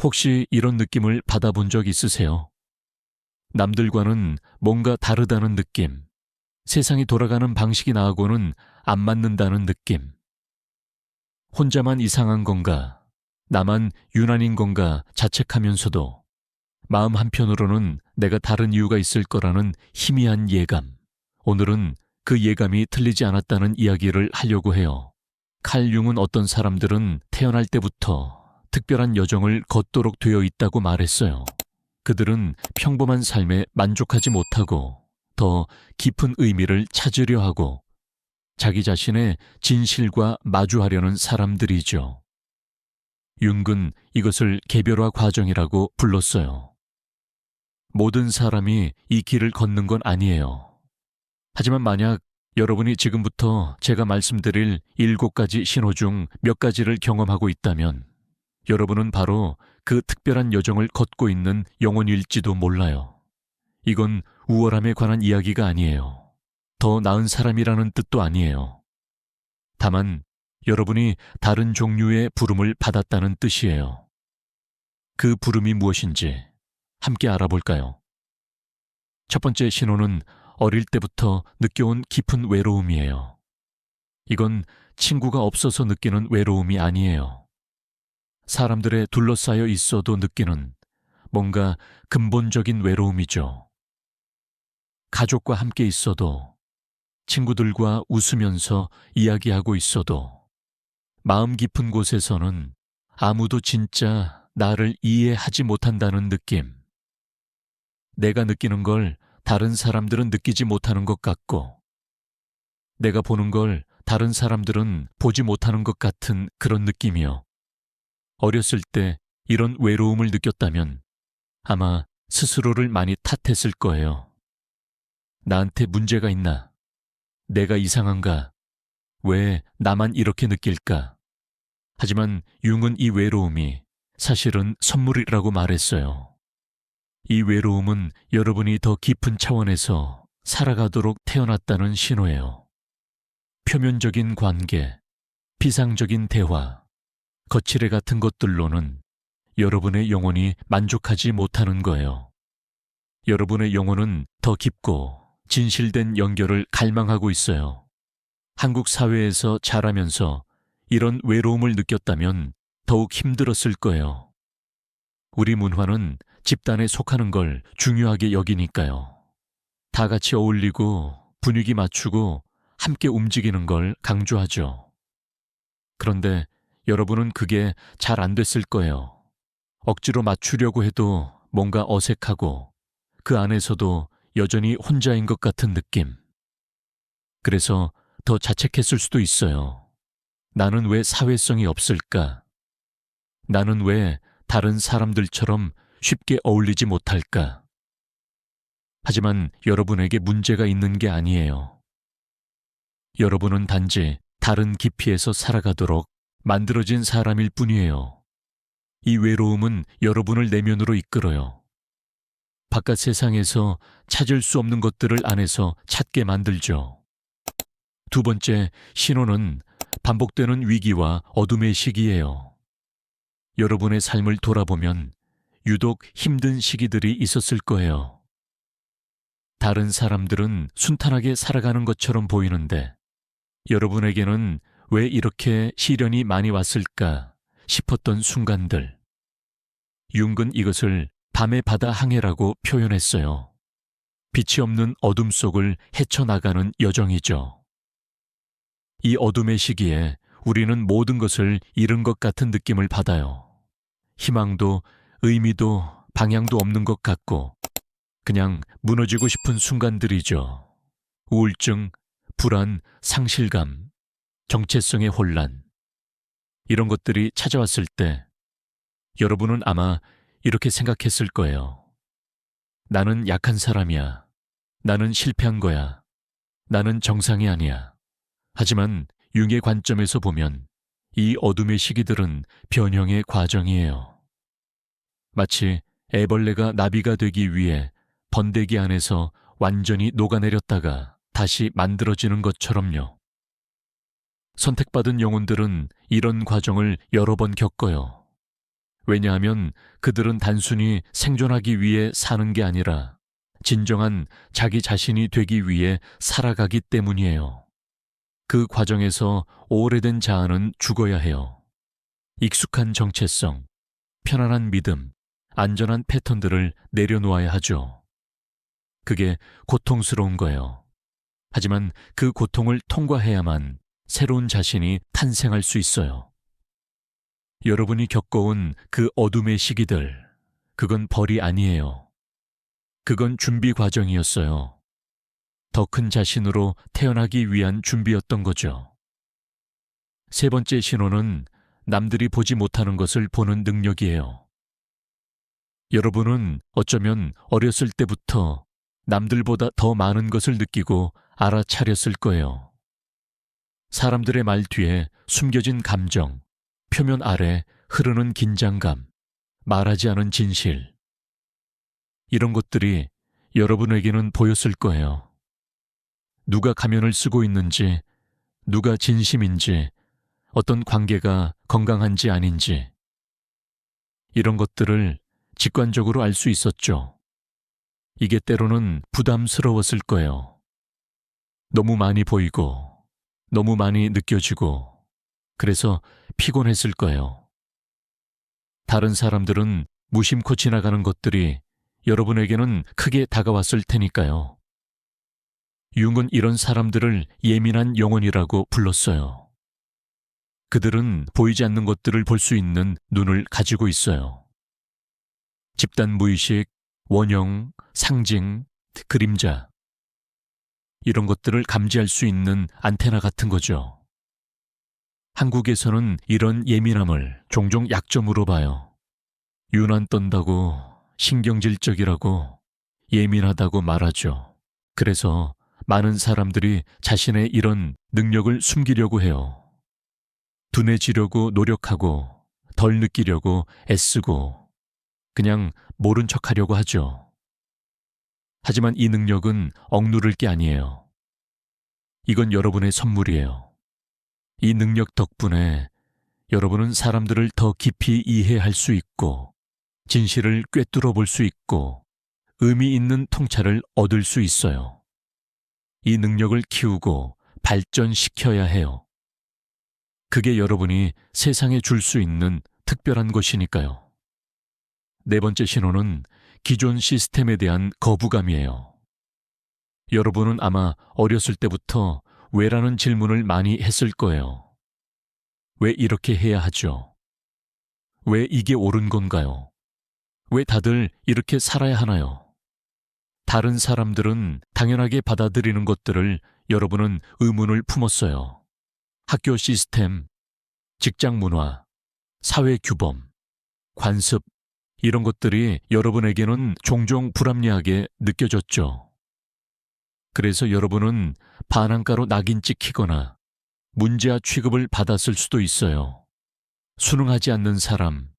혹시 이런 느낌을 받아본 적 있으세요? 남들과는 뭔가 다르다는 느낌, 세상이 돌아가는 방식이 나하고는 안 맞는다는 느낌, 혼자만 이상한 건가, 나만 유난인 건가 자책하면서도 마음 한편으로는 내가 다른 이유가 있을 거라는 희미한 예감. 오늘은 그 예감이 틀리지 않았다는 이야기를 하려고 해요. 칼 융은 어떤 사람들은 태어날 때부터 특별한 여정을 걷도록 되어 있다고 말했어요. 그들은 평범한 삶에 만족하지 못하고 더 깊은 의미를 찾으려 하고 자기 자신의 진실과 마주하려는 사람들이죠. 융은 이것을 개별화 과정이라고 불렀어요. 모든 사람이 이 길을 걷는 건 아니에요. 하지만 만약 여러분이 지금부터 제가 말씀드릴 7가지 신호 중 몇 가지를 경험하고 있다면 여러분은 바로 그 특별한 여정을 걷고 있는 영혼일지도 몰라요. 이건 우월함에 관한 이야기가 아니에요. 더 나은 사람이라는 뜻도 아니에요. 다만 여러분이 다른 종류의 부름을 받았다는 뜻이에요. 그 부름이 무엇인지 함께 알아볼까요? 첫 번째 신호는 어릴 때부터 느껴온 깊은 외로움이에요. 이건 친구가 없어서 느끼는 외로움이 아니에요. 사람들에 둘러싸여 있어도 느끼는 뭔가 근본적인 외로움이죠. 가족과 함께 있어도, 친구들과 웃으면서 이야기하고 있어도, 마음 깊은 곳에서는 아무도 진짜 나를 이해하지 못한다는 느낌. 내가 느끼는 걸 다른 사람들은 느끼지 못하는 것 같고, 내가 보는 걸 다른 사람들은 보지 못하는 것 같은 그런 느낌이요. 어렸을 때 이런 외로움을 느꼈다면 아마 스스로를 많이 탓했을 거예요. 나한테 문제가 있나? 내가 이상한가? 왜 나만 이렇게 느낄까? 하지만 융은 이 외로움이 사실은 선물이라고 말했어요. 이 외로움은 여러분이 더 깊은 차원에서 살아가도록 태어났다는 신호예요. 표면적인 관계, 피상적인 대화, 거칠애 같은 것들로는 여러분의 영혼이 만족하지 못하는 거예요. 여러분의 영혼은 더 깊고 진실된 연결을 갈망하고 있어요. 한국 사회에서 자라면서 이런 외로움을 느꼈다면 더욱 힘들었을 거예요. 우리 문화는 집단에 속하는 걸 중요하게 여기니까요. 다 같이 어울리고 분위기 맞추고 함께 움직이는 걸 강조하죠. 그런데 여러분은 그게 잘 안 됐을 거예요. 억지로 맞추려고 해도 뭔가 어색하고 그 안에서도 여전히 혼자인 것 같은 느낌. 그래서 더 자책했을 수도 있어요. 나는 왜 사회성이 없을까? 나는 왜 다른 사람들처럼 쉽게 어울리지 못할까? 하지만 여러분에게 문제가 있는 게 아니에요. 여러분은 단지 다른 깊이에서 살아가도록 만들어진 사람일 뿐이에요. 이 외로움은 여러분을 내면으로 이끌어요. 바깥 세상에서 찾을 수 없는 것들을 안에서 찾게 만들죠. 두 번째 신호는 반복되는 위기와 어둠의 시기예요. 여러분의 삶을 돌아보면 유독 힘든 시기들이 있었을 거예요. 다른 사람들은 순탄하게 살아가는 것처럼 보이는데 여러분에게는 왜 이렇게 시련이 많이 왔을까 싶었던 순간들. 융은 이것을 밤의 바다 항해라고 표현했어요. 빛이 없는 어둠 속을 헤쳐나가는 여정이죠. 이 어둠의 시기에 우리는 모든 것을 잃은 것 같은 느낌을 받아요. 희망도 의미도 방향도 없는 것 같고 그냥 무너지고 싶은 순간들이죠. 우울증, 불안, 상실감, 정체성의 혼란. 이런 것들이 찾아왔을 때 여러분은 아마 이렇게 생각했을 거예요. 나는 약한 사람이야. 나는 실패한 거야. 나는 정상이 아니야. 하지만 융의 관점에서 보면 이 어둠의 시기들은 변형의 과정이에요. 마치 애벌레가 나비가 되기 위해 번데기 안에서 완전히 녹아내렸다가 다시 만들어지는 것처럼요. 선택받은 영혼들은 이런 과정을 여러 번 겪어요. 왜냐하면 그들은 단순히 생존하기 위해 사는 게 아니라 진정한 자기 자신이 되기 위해 살아가기 때문이에요. 그 과정에서 오래된 자아는 죽어야 해요. 익숙한 정체성, 편안한 믿음, 안전한 패턴들을 내려놓아야 하죠. 그게 고통스러운 거예요. 하지만 그 고통을 통과해야만 새로운 자신이 탄생할 수 있어요. 여러분이 겪어온 그 어둠의 시기들, 그건 벌이 아니에요. 그건 준비 과정이었어요. 더 큰 자신으로 태어나기 위한 준비였던 거죠. 세 번째 신호는 남들이 보지 못하는 것을 보는 능력이에요. 여러분은 어쩌면 어렸을 때부터 남들보다 더 많은 것을 느끼고 알아차렸을 거예요. 사람들의 말 뒤에 숨겨진 감정, 표면 아래 흐르는 긴장감, 말하지 않은 진실. 이런 것들이 여러분에게는 보였을 거예요. 누가 가면을 쓰고 있는지, 누가 진심인지, 어떤 관계가 건강한지 아닌지. 이런 것들을 직관적으로 알 수 있었죠. 이게 때로는 부담스러웠을 거예요. 너무 많이 보이고, 너무 많이 느껴지고, 그래서 피곤했을 거예요. 다른 사람들은 무심코 지나가는 것들이 여러분에게는 크게 다가왔을 테니까요. 융은 이런 사람들을 예민한 영혼이라고 불렀어요. 그들은 보이지 않는 것들을 볼 수 있는 눈을 가지고 있어요. 집단 무의식, 원형, 상징, 그림자. 이런 것들을 감지할 수 있는 안테나 같은 거죠. 한국에서는 이런 예민함을 종종 약점으로 봐요. 유난 떤다고, 신경질적이라고, 예민하다고 말하죠. 그래서 많은 사람들이 자신의 이런 능력을 숨기려고 해요. 둔해지려고 노력하고, 덜 느끼려고 애쓰고, 그냥 모른 척하려고 하죠. 하지만 이 능력은 억누를 게 아니에요. 이건 여러분의 선물이에요. 이 능력 덕분에 여러분은 사람들을 더 깊이 이해할 수 있고, 진실을 꿰뚫어 볼 수 있고, 의미 있는 통찰을 얻을 수 있어요. 이 능력을 키우고 발전시켜야 해요. 그게 여러분이 세상에 줄 수 있는 특별한 것이니까요. 네 번째 신호는 기존 시스템에 대한 거부감이에요. 여러분은 아마 어렸을 때부터 왜라는 질문을 많이 했을 거예요. 왜 이렇게 해야 하죠? 왜 이게 옳은 건가요? 왜 다들 이렇게 살아야 하나요? 다른 사람들은 당연하게 받아들이는 것들을 여러분은 의문을 품었어요. 학교 시스템, 직장 문화, 사회 규범, 관습, 이런 것들이 여러분에게는 종종 불합리하게 느껴졌죠. 그래서 여러분은 반항가로 낙인 찍히거나 문제아 취급을 받았을 수도 있어요. 순응하지 않는 사람,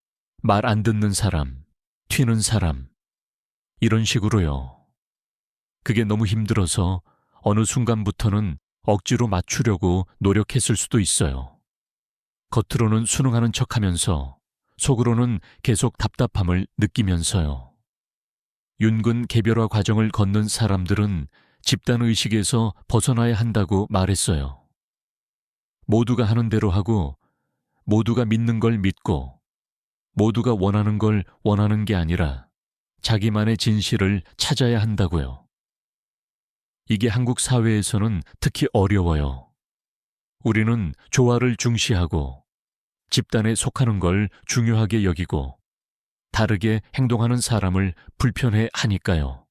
말 안 듣는 사람, 튀는 사람, 이런 식으로요. 그게 너무 힘들어서 어느 순간부터는 억지로 맞추려고 노력했을 수도 있어요. 겉으로는 순응하는 척하면서 속으로는 계속 답답함을 느끼면서요. 윤근 개별화 과정을 걷는 사람들은 집단의식에서 벗어나야 한다고 말했어요. 모두가 하는 대로 하고, 모두가 믿는 걸 믿고, 모두가 원하는 걸 원하는 게 아니라 자기만의 진실을 찾아야 한다고요. 이게 한국 사회에서는 특히 어려워요. 우리는 조화를 중시하고 집단에 속하는 걸 중요하게 여기고 다르게 행동하는 사람을 불편해 하니까요.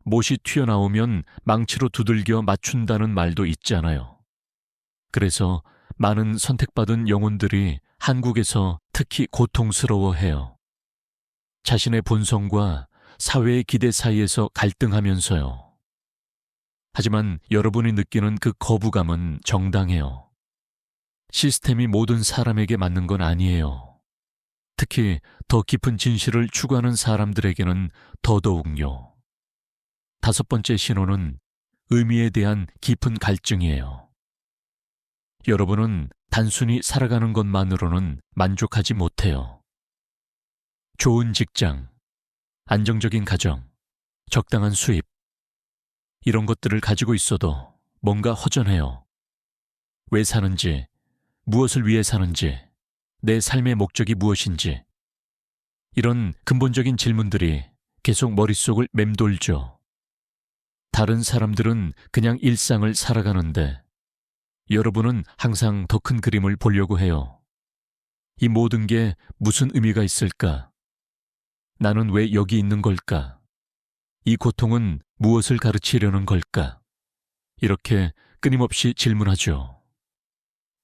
못이 튀어나오면 망치로 두들겨 맞춘다는 말도 있잖아요. 그래서 많은 선택받은 영혼들이 한국에서 특히 고통스러워해요. 자신의 본성과 사회의 기대 사이에서 갈등하면서요. 하지만 여러분이 느끼는 그 거부감은 정당해요. 시스템이 모든 사람에게 맞는 건 아니에요. 특히 더 깊은 진실을 추구하는 사람들에게는 더더욱요. 다섯 번째 신호는 의미에 대한 깊은 갈증이에요. 여러분은 단순히 살아가는 것만으로는 만족하지 못해요. 좋은 직장, 안정적인 가정, 적당한 수입, 이런 것들을 가지고 있어도 뭔가 허전해요. 왜 사는지, 무엇을 위해 사는지, 내 삶의 목적이 무엇인지, 이런 근본적인 질문들이 계속 머릿속을 맴돌죠. 다른 사람들은 그냥 일상을 살아가는데 여러분은 항상 더 큰 그림을 보려고 해요. 이 모든 게 무슨 의미가 있을까? 나는 왜 여기 있는 걸까? 이 고통은 무엇을 가르치려는 걸까? 이렇게 끊임없이 질문하죠.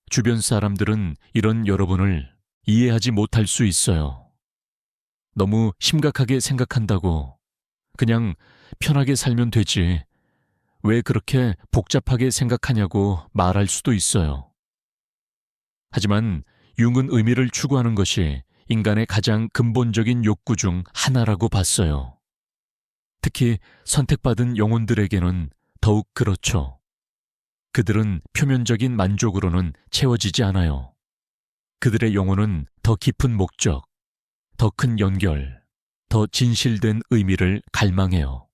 주변 사람들은 이런 여러분을 이해하지 못할 수 있어요. 너무 심각하게 생각한다고 그냥 편하게 살면 되지. 왜 그렇게 복잡하게 생각하냐고 말할 수도 있어요. 하지만 융은 의미를 추구하는 것이 인간의 가장 근본적인 욕구 중 하나라고 봤어요. 특히 선택받은 영혼들에게는 더욱 그렇죠. 그들은 표면적인 만족으로는 채워지지 않아요. 그들의 영혼은 더 깊은 목적, 더 큰 연결, 더 진실된 의미를 갈망해요.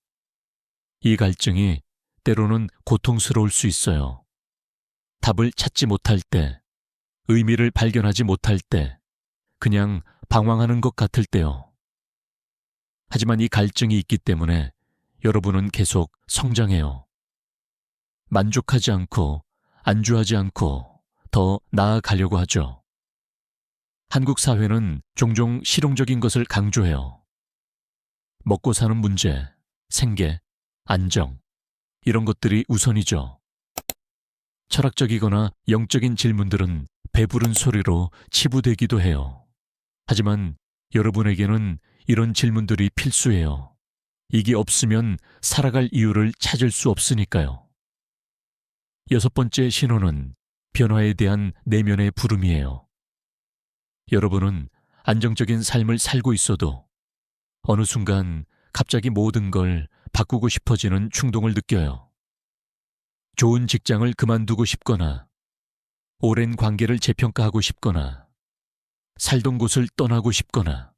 이 갈증이 때로는 고통스러울 수 있어요. 답을 찾지 못할 때, 의미를 발견하지 못할 때, 그냥 방황하는 것 같을 때요. 하지만 이 갈증이 있기 때문에 여러분은 계속 성장해요. 만족하지 않고 안주하지 않고 더 나아가려고 하죠. 한국 사회는 종종 실용적인 것을 강조해요. 먹고 사는 문제, 생계, 안정, 이런 것들이 우선이죠. 철학적이거나 영적인 질문들은 배부른 소리로 치부되기도 해요. 하지만 여러분에게는 이런 질문들이 필수예요. 이게 없으면 살아갈 이유를 찾을 수 없으니까요. 6번째 신호는 변화에 대한 내면의 부름이에요. 여러분은 안정적인 삶을 살고 있어도 어느 순간 갑자기 모든 걸 바꾸고 싶어지는 충동을 느껴요. 좋은 직장을 그만두고 싶거나, 오랜 관계를 재평가하고 싶거나, 살던 곳을 떠나고 싶거나,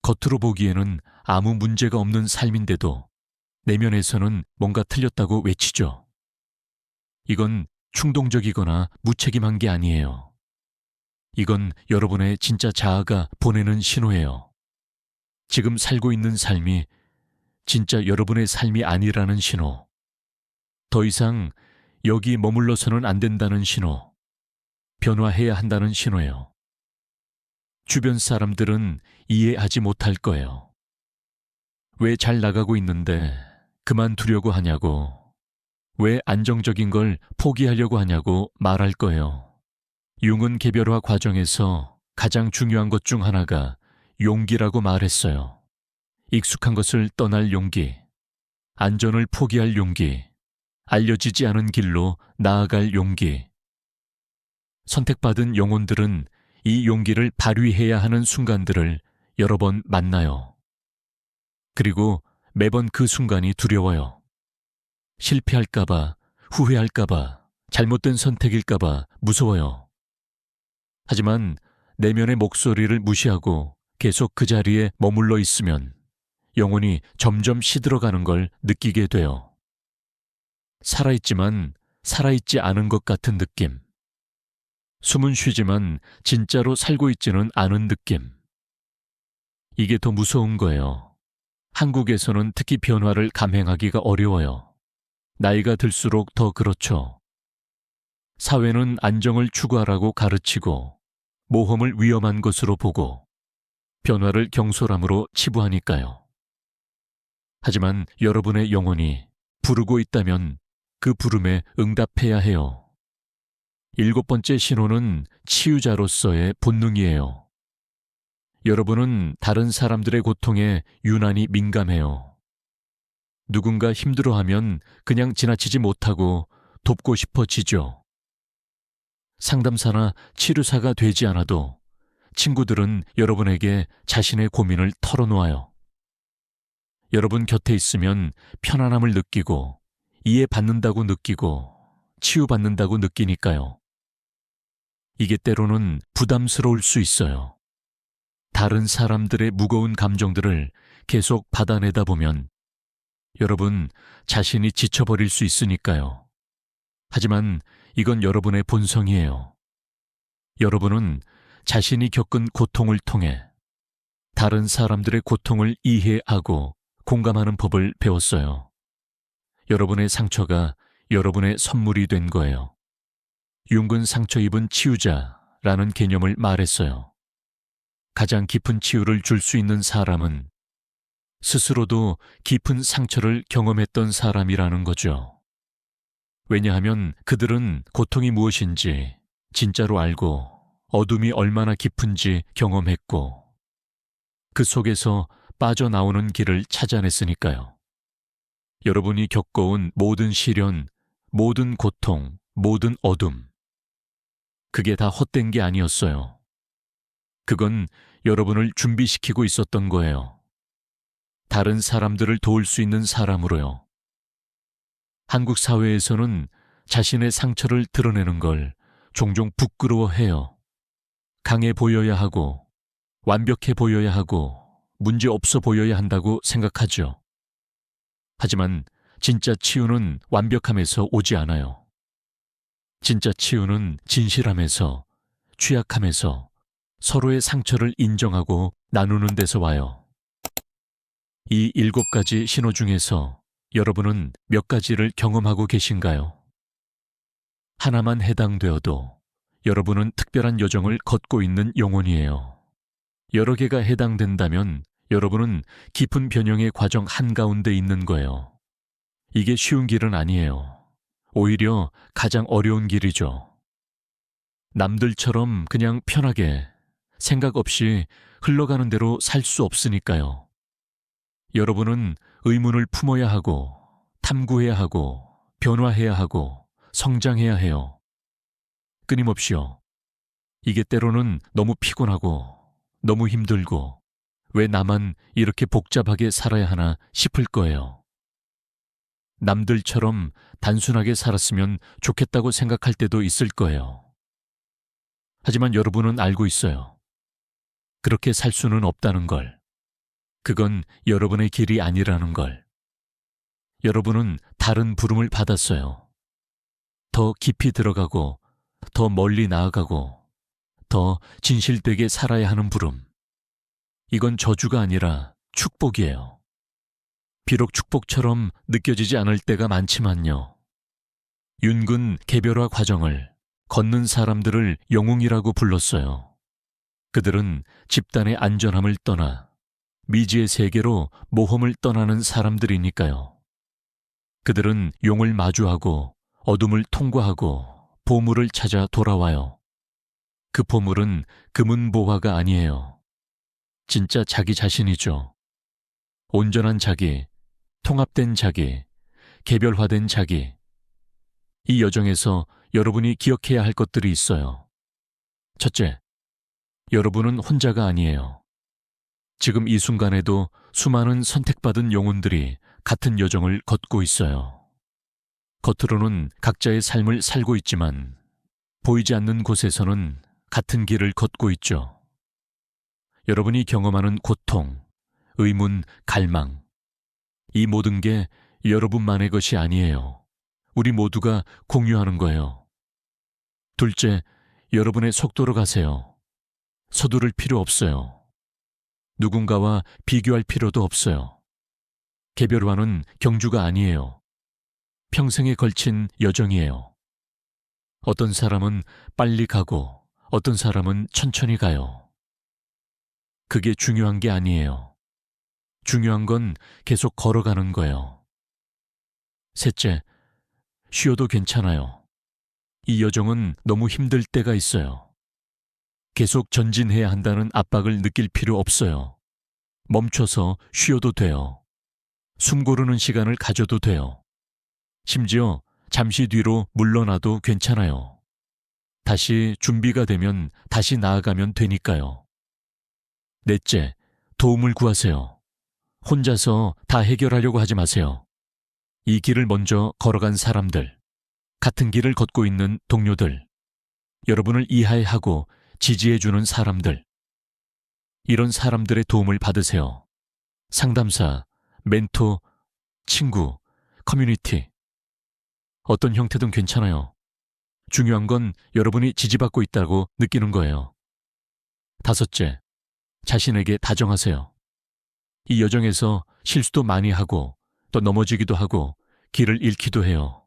겉으로 보기에는 아무 문제가 없는 삶인데도 내면에서는 뭔가 틀렸다고 외치죠. 이건 충동적이거나 무책임한 게 아니에요. 이건 여러분의 진짜 자아가 보내는 신호예요. 지금 살고 있는 삶이 진짜 여러분의 삶이 아니라는 신호. 더 이상 여기 머물러서는 안 된다는 신호. 변화해야 한다는 신호예요. 주변 사람들은 이해하지 못할 거예요. 왜 잘 나가고 있는데 그만두려고 하냐고, 왜 안정적인 걸 포기하려고 하냐고 말할 거예요. 융은 개별화 과정에서 가장 중요한 것 중 하나가 용기라고 말했어요. 익숙한 것을 떠날 용기, 안전을 포기할 용기, 알려지지 않은 길로 나아갈 용기. 선택받은 영혼들은 이 용기를 발휘해야 하는 순간들을 여러 번 만나요. 그리고 매번 그 순간이 두려워요. 실패할까봐, 후회할까봐, 잘못된 선택일까봐 무서워요. 하지만 내면의 목소리를 무시하고 계속 그 자리에 머물러 있으면 영혼이 점점 시들어가는 걸 느끼게 돼요. 살아있지만 살아있지 않은 것 같은 느낌. 숨은 쉬지만 진짜로 살고 있지는 않은 느낌. 이게 더 무서운 거예요. 한국에서는 특히 변화를 감행하기가 어려워요. 나이가 들수록 더 그렇죠. 사회는 안정을 추구하라고 가르치고 모험을 위험한 것으로 보고 변화를 경솔함으로 치부하니까요. 하지만 여러분의 영혼이 부르고 있다면 그 부름에 응답해야 해요. 7번째 신호는 치유자로서의 본능이에요. 여러분은 다른 사람들의 고통에 유난히 민감해요. 누군가 힘들어하면 그냥 지나치지 못하고 돕고 싶어지죠. 상담사나 치료사가 되지 않아도 친구들은 여러분에게 자신의 고민을 털어놓아요. 여러분 곁에 있으면 편안함을 느끼고 이해받는다고 느끼고 치유받는다고 느끼니까요. 이게 때로는 부담스러울 수 있어요. 다른 사람들의 무거운 감정들을 계속 받아내다 보면 여러분 자신이 지쳐버릴 수 있으니까요. 하지만 이건 여러분의 본성이에요. 여러분은 자신이 겪은 고통을 통해 다른 사람들의 고통을 이해하고 공감하는 법을 배웠어요. 여러분의 상처가 여러분의 선물이 된 거예요. 융근 상처 입은 치유자라는 개념을 말했어요. 가장 깊은 치유를 줄 수 있는 사람은 스스로도 깊은 상처를 경험했던 사람이라는 거죠. 왜냐하면 그들은 고통이 무엇인지 진짜로 알고 어둠이 얼마나 깊은지 경험했고 그 속에서 빠져나오는 길을 찾아냈으니까요. 여러분이 겪어온 모든 시련, 모든 고통, 모든 어둠, 그게 다 헛된 게 아니었어요. 그건 여러분을 준비시키고 있었던 거예요. 다른 사람들을 도울 수 있는 사람으로요. 한국 사회에서는 자신의 상처를 드러내는 걸 종종 부끄러워해요. 강해 보여야 하고 완벽해 보여야 하고 문제 없어 보여야 한다고 생각하죠. 하지만 진짜 치유는 완벽함에서 오지 않아요. 진짜 치유는 진실함에서, 취약함에서 서로의 상처를 인정하고 나누는 데서 와요. 이 7가지 신호 중에서 여러분은 몇 가지를 경험하고 계신가요? 하나만 해당되어도 여러분은 특별한 여정을 걷고 있는 영혼이에요. 여러 개가 해당된다면 여러분은 깊은 변형의 과정 한가운데 있는 거예요. 이게 쉬운 길은 아니에요. 오히려 가장 어려운 길이죠. 남들처럼 그냥 편하게 생각 없이 흘러가는 대로 살 수 없으니까요. 여러분은 의문을 품어야 하고 탐구해야 하고 변화해야 하고 성장해야 해요. 끊임없이요. 이게 때로는 너무 피곤하고 너무 힘들고 왜 나만 이렇게 복잡하게 살아야 하나 싶을 거예요. 남들처럼 단순하게 살았으면 좋겠다고 생각할 때도 있을 거예요. 하지만 여러분은 알고 있어요. 그렇게 살 수는 없다는 걸. 그건 여러분의 길이 아니라는 걸. 여러분은 다른 부름을 받았어요. 더 깊이 들어가고 더 멀리 나아가고 더 진실되게 살아야 하는 부름. 이건 저주가 아니라 축복이에요. 비록 축복처럼 느껴지지 않을 때가 많지만요. 윤근 개별화 과정을 걷는 사람들을 영웅이라고 불렀어요. 그들은 집단의 안전함을 떠나 미지의 세계로 모험을 떠나는 사람들이니까요. 그들은 용을 마주하고 어둠을 통과하고 보물을 찾아 돌아와요. 그 보물은 금은보화가 아니에요. 진짜 자기 자신이죠. 온전한 자기, 통합된 자기, 개별화된 자기. 이 여정에서 여러분이 기억해야 할 것들이 있어요. 첫째, 여러분은 혼자가 아니에요. 지금 이 순간에도 수많은 선택받은 영혼들이 같은 여정을 걷고 있어요. 겉으로는 각자의 삶을 살고 있지만 보이지 않는 곳에서는 같은 길을 걷고 있죠. 여러분이 경험하는 고통, 의문, 갈망, 이 모든 게 여러분만의 것이 아니에요. 우리 모두가 공유하는 거예요. 둘째, 여러분의 속도로 가세요. 서두를 필요 없어요. 누군가와 비교할 필요도 없어요. 개별화는 경주가 아니에요. 평생에 걸친 여정이에요. 어떤 사람은 빨리 가고 어떤 사람은 천천히 가요. 그게 중요한 게 아니에요. 중요한 건 계속 걸어가는 거예요. 셋째, 쉬어도 괜찮아요. 이 여정은 너무 힘들 때가 있어요. 계속 전진해야 한다는 압박을 느낄 필요 없어요. 멈춰서 쉬어도 돼요. 숨 고르는 시간을 가져도 돼요. 심지어 잠시 뒤로 물러나도 괜찮아요. 다시 준비가 되면 다시 나아가면 되니까요. 넷째, 도움을 구하세요. 혼자서 다 해결하려고 하지 마세요. 이 길을 먼저 걸어간 사람들, 같은 길을 걷고 있는 동료들, 여러분을 이해하고 지지해주는 사람들. 이런 사람들의 도움을 받으세요. 상담사, 멘토, 친구, 커뮤니티. 어떤 형태든 괜찮아요. 중요한 건 여러분이 지지받고 있다고 느끼는 거예요. 5째, 자신에게 다정하세요. 이 여정에서 실수도 많이 하고 또 넘어지기도 하고 길을 잃기도 해요.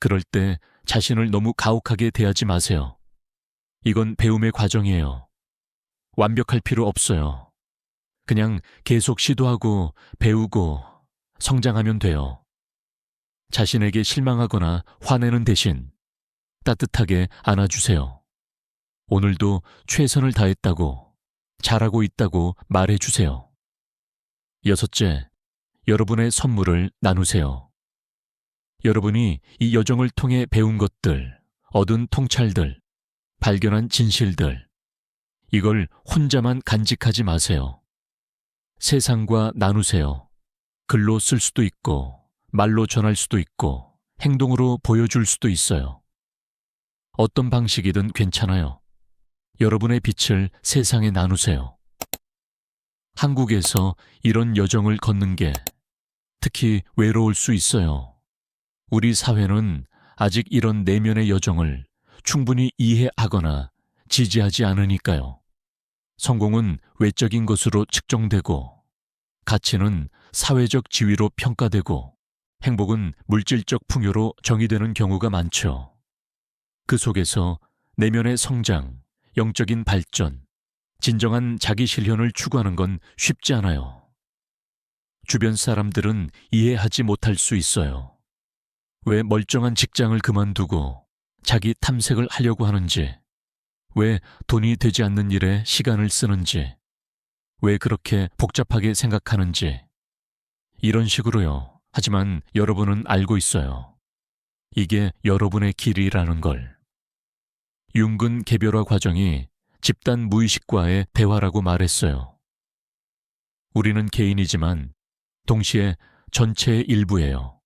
그럴 때 자신을 너무 가혹하게 대하지 마세요. 이건 배움의 과정이에요. 완벽할 필요 없어요. 그냥 계속 시도하고 배우고 성장하면 돼요. 자신에게 실망하거나 화내는 대신 따뜻하게 안아주세요. 오늘도 최선을 다했다고, 잘하고 있다고 말해주세요. 6째, 여러분의 선물을 나누세요. 여러분이 이 여정을 통해 배운 것들, 얻은 통찰들, 발견한 진실들, 이걸 혼자만 간직하지 마세요. 세상과 나누세요. 글로 쓸 수도 있고, 말로 전할 수도 있고, 행동으로 보여줄 수도 있어요. 어떤 방식이든 괜찮아요. 여러분의 빛을 세상에 나누세요. 한국에서 이런 여정을 걷는 게 특히 외로울 수 있어요. 우리 사회는 아직 이런 내면의 여정을 충분히 이해하거나 지지하지 않으니까요. 성공은 외적인 것으로 측정되고, 가치는 사회적 지위로 평가되고, 행복은 물질적 풍요로 정의되는 경우가 많죠. 그 속에서 내면의 성장, 영적인 발전, 진정한 자기 실현을 추구하는 건 쉽지 않아요. 주변 사람들은 이해하지 못할 수 있어요. 왜 멀쩡한 직장을 그만두고 자기 탐색을 하려고 하는지, 왜 돈이 되지 않는 일에 시간을 쓰는지, 왜 그렇게 복잡하게 생각하는지, 이런 식으로요. 하지만 여러분은 알고 있어요. 이게 여러분의 길이라는 걸. 융근 개별화 과정이 집단 무의식과의 대화라고 말했어요. 우리는 개인이지만 동시에 전체의 일부예요.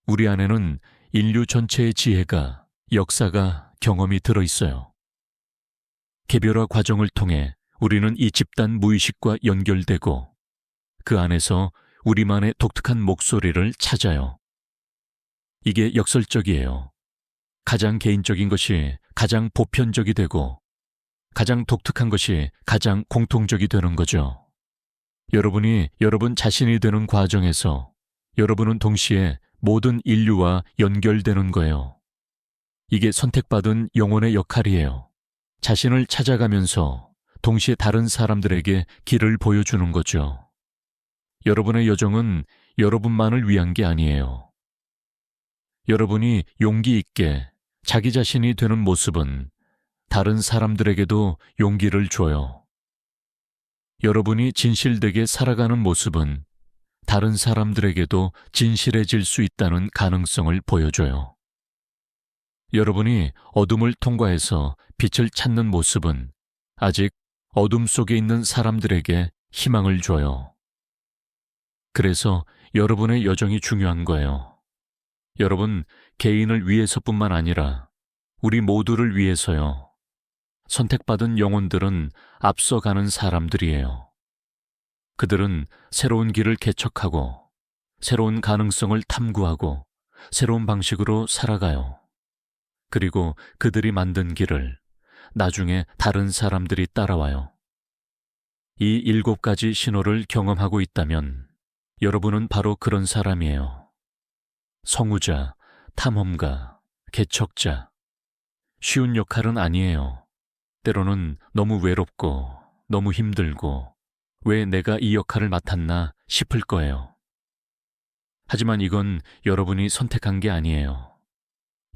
우리 안에는 인류 전체의 지혜가, 역사가, 경험이 들어있어요. 개별화 과정을 통해 우리는 이 집단 무의식과 연결되고 그 안에서 우리만의 독특한 목소리를 찾아요. 이게 역설적이에요. 가장 개인적인 것이 가장 보편적이 되고 가장 독특한 것이 가장 공통적이 되는 거죠. 여러분이 여러분 자신이 되는 과정에서 여러분은 동시에 모든 인류와 연결되는 거예요. 이게 선택받은 영혼의 역할이에요. 자신을 찾아가면서 동시에 다른 사람들에게 길을 보여주는 거죠. 여러분의 여정은 여러분만을 위한 게 아니에요. 여러분이 용기 있게 자기 자신이 되는 모습은 다른 사람들에게도 용기를 줘요. 여러분이 진실되게 살아가는 모습은 다른 사람들에게도 진실해질 수 있다는 가능성을 보여줘요. 여러분이 어둠을 통과해서 빛을 찾는 모습은 아직 어둠 속에 있는 사람들에게 희망을 줘요. 그래서 여러분의 여정이 중요한 거예요. 여러분 개인을 위해서뿐만 아니라 우리 모두를 위해서요. 선택받은 영혼들은 앞서가는 사람들이에요. 그들은 새로운 길을 개척하고 새로운 가능성을 탐구하고 새로운 방식으로 살아가요. 그리고 그들이 만든 길을 나중에 다른 사람들이 따라와요. 이 7가지 신호를 경험하고 있다면 여러분은 바로 그런 사람이에요. 성우자, 탐험가, 개척자. 쉬운 역할은 아니에요. 때로는 너무 외롭고 너무 힘들고 왜 내가 이 역할을 맡았나 싶을 거예요. 하지만 이건 여러분이 선택한 게 아니에요.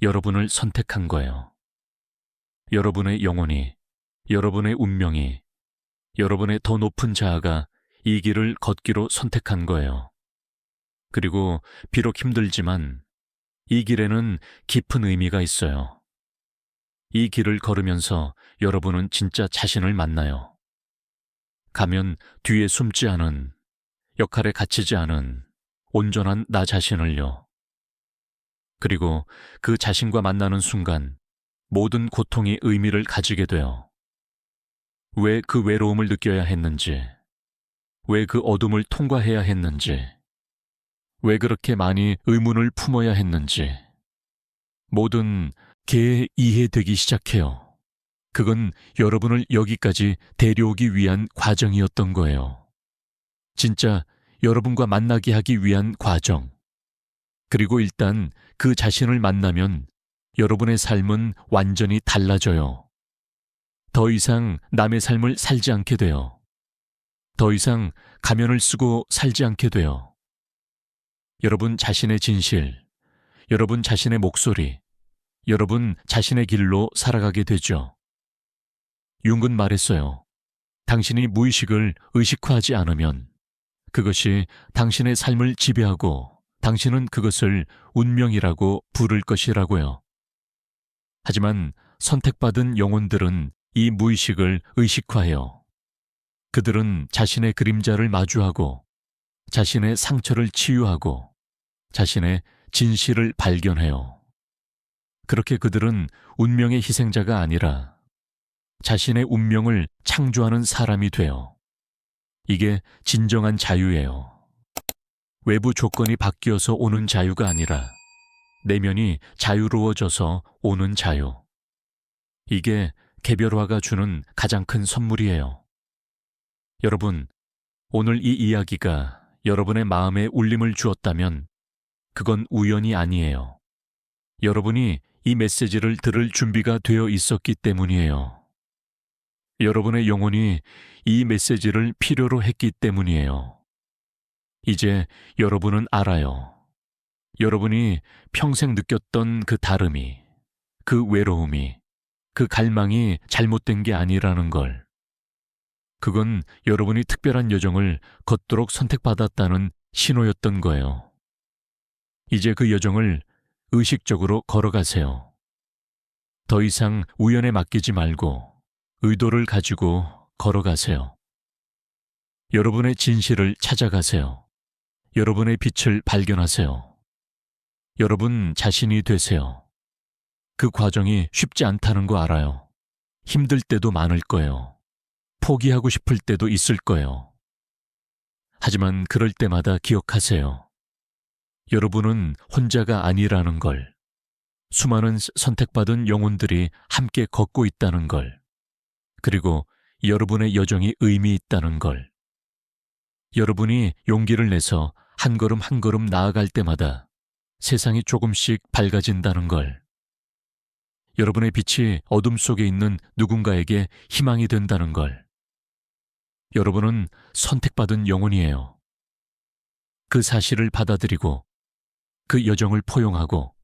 여러분을 선택한 거예요. 여러분의 영혼이, 여러분의 운명이, 여러분의 더 높은 자아가 이 길을 걷기로 선택한 거예요. 그리고 비록 힘들지만 이 길에는 깊은 의미가 있어요. 이 길을 걸으면서 여러분은 진짜 자신을 만나요. 가면 뒤에 숨지 않은, 역할에 갇히지 않은 온전한 나 자신을요. 그리고 그 자신과 만나는 순간 모든 고통이 의미를 가지게 돼요. 왜 그 외로움을 느껴야 했는지, 왜 그 어둠을 통과해야 했는지, 왜 그렇게 많이 의문을 품어야 했는지, 뭐든 개에 이해되기 시작해요. 그건 여러분을 여기까지 데려오기 위한 과정이었던 거예요. 진짜 여러분과 만나게 하기 위한 과정. 그리고 일단 그 자신을 만나면 여러분의 삶은 완전히 달라져요. 더 이상 남의 삶을 살지 않게 돼요. 더 이상 가면을 쓰고 살지 않게 돼요. 여러분 자신의 진실, 여러분 자신의 목소리, 여러분 자신의 길로 살아가게 되죠. 융은 말했어요. 당신이 무의식을 의식화하지 않으면 그것이 당신의 삶을 지배하고 당신은 그것을 운명이라고 부를 것이라고요. 하지만 선택받은 영혼들은 이 무의식을 의식화해요. 그들은 자신의 그림자를 마주하고 자신의 상처를 치유하고 자신의 진실을 발견해요. 그렇게 그들은 운명의 희생자가 아니라 자신의 운명을 창조하는 사람이 돼요. 이게 진정한 자유예요. 외부 조건이 바뀌어서 오는 자유가 아니라 내면이 자유로워져서 오는 자유. 이게 개별화가 주는 가장 큰 선물이에요. 여러분, 오늘 이 이야기가 여러분의 마음에 울림을 주었다면 그건 우연이 아니에요. 여러분이 이 메시지를 들을 준비가 되어 있었기 때문이에요. 여러분의 영혼이 이 메시지를 필요로 했기 때문이에요. 이제 여러분은 알아요. 여러분이 평생 느꼈던 그 다름이, 그 외로움이, 그 갈망이 잘못된 게 아니라는 걸. 그건 여러분이 특별한 여정을 걷도록 선택받았다는 신호였던 거예요. 이제 그 여정을 의식적으로 걸어가세요. 더 이상 우연에 맡기지 말고 의도를 가지고 걸어가세요. 여러분의 진실을 찾아가세요. 여러분의 빛을 발견하세요. 여러분 자신이 되세요. 그 과정이 쉽지 않다는 거 알아요. 힘들 때도 많을 거예요. 포기하고 싶을 때도 있을 거예요. 하지만 그럴 때마다 기억하세요. 여러분은 혼자가 아니라는 걸, 수많은 선택받은 영혼들이 함께 걷고 있다는 걸, 그리고 여러분의 여정이 의미 있다는 걸. 여러분이 용기를 내서 한 걸음 한 걸음 나아갈 때마다 세상이 조금씩 밝아진다는 걸. 여러분의 빛이 어둠 속에 있는 누군가에게 희망이 된다는 걸. 여러분은 선택받은 영혼이에요. 그 사실을 받아들이고 그 여정을 포용하고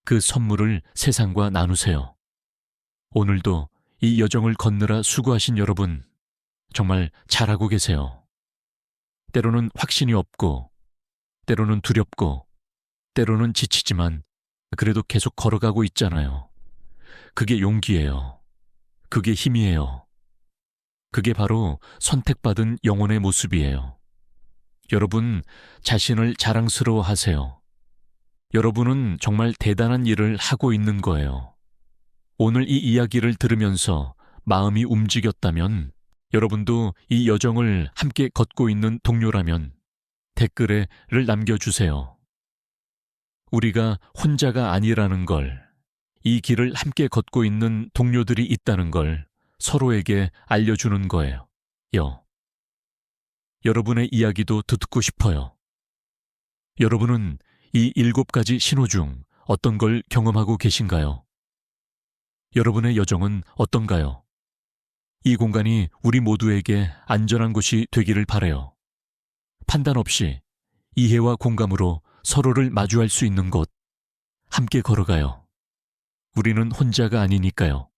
그 선물을 세상과 나누세요. 오늘도 이 여정을 걷느라 수고하신 여러분, 정말 잘하고 계세요. 때로는 확신이 없고, 때로는 두렵고, 때로는 지치지만 그래도 계속 걸어가고 있잖아요. 그게 용기예요. 그게 힘이에요. 그게 바로 선택받은 영혼의 모습이에요. 여러분 자신을 자랑스러워하세요. 여러분은 정말 대단한 일을 하고 있는 거예요. 오늘 이 이야기를 들으면서 마음이 움직였다면, 여러분도 이 여정을 함께 걷고 있는 동료라면 댓글에를 남겨주세요. 우리가 혼자가 아니라는 걸, 이 길을 함께 걷고 있는 동료들이 있다는 걸 서로에게 알려주는 거예요. 여러분의 이야기도 듣고 싶어요. 여러분은 이 7가지 신호 중 어떤 걸 경험하고 계신가요? 여러분의 여정은 어떤가요? 이 공간이 우리 모두에게 안전한 곳이 되기를 바라요. 판단 없이 이해와 공감으로 서로를 마주할 수 있는 곳, 함께 걸어가요. 우리는 혼자가 아니니까요.